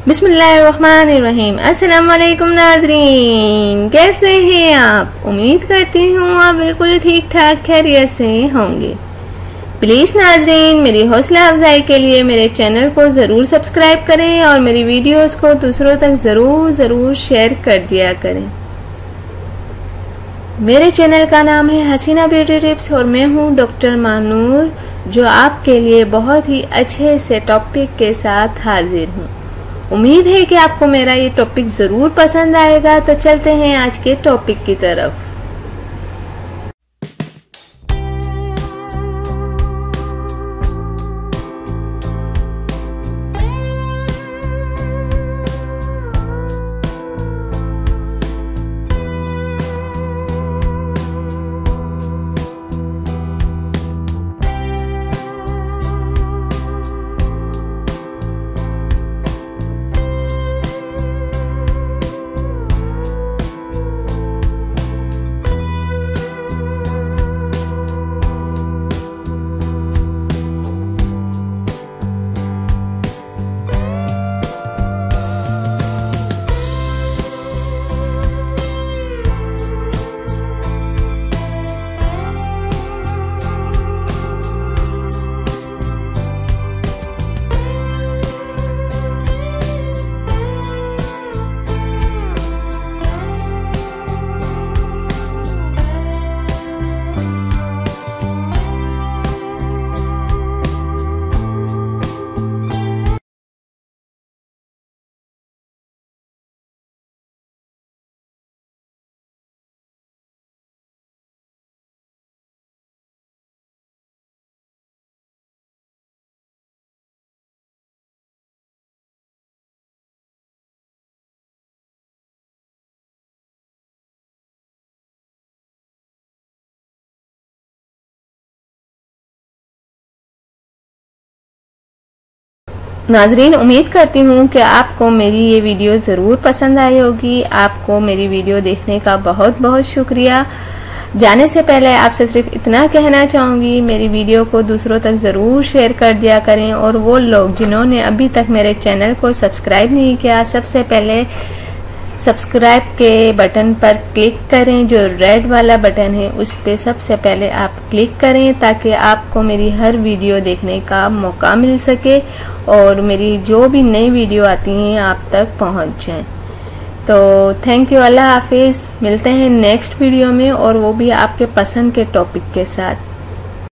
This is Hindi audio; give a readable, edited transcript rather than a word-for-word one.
बिस्मिल्लाहिर्रहमानिर्रहीम। अस्सलाम वालेकुम नाज़रीन, कैसे हैं आप? उम्मीद करती हूँ आप बिल्कुल ठीक ठाक खैरियत से होंगे। प्लीज़ नाज़रीन, मेरी हौसला अफजाई के लिए मेरे चैनल को ज़रूर सब्सक्राइब करें और मेरी वीडियोस को दूसरों तक ज़रूर शेयर कर दिया करें। मेरे चैनल का नाम है हसीना ब्यूटी टिप्स और मैं हूँ डॉक्टर मानूर, जो आपके लिए बहुत ही अच्छे से टॉपिक के साथ हाजिर हूँ। उम्मीद है कि आपको मेरा ये टॉपिक ज़रूर पसंद आएगा। तो चलते हैं आज के टॉपिक की तरफ। नाजरीन, उम्मीद करती हूँ कि आपको मेरी ये वीडियो ज़रूर पसंद आई होगी। आपको मेरी वीडियो देखने का बहुत बहुत शुक्रिया। जाने से पहले आपसे सिर्फ इतना कहना चाहूँगी, मेरी वीडियो को दूसरों तक ज़रूर शेयर कर दिया करें। और वो लोग जिन्होंने अभी तक मेरे चैनल को सब्सक्राइब नहीं किया, सबसे पहले सब्सक्राइब के बटन पर क्लिक करें। जो रेड वाला बटन है उस पर सबसे पहले आप क्लिक करें, ताकि आपको मेरी हर वीडियो देखने का मौका मिल सके और मेरी जो भी नई वीडियो आती हैं आप तक पहुंच जाएं। तो थैंक यू, अल्लाह हाफिज़। मिलते हैं नेक्स्ट वीडियो में, और वो भी आपके पसंद के टॉपिक के साथ।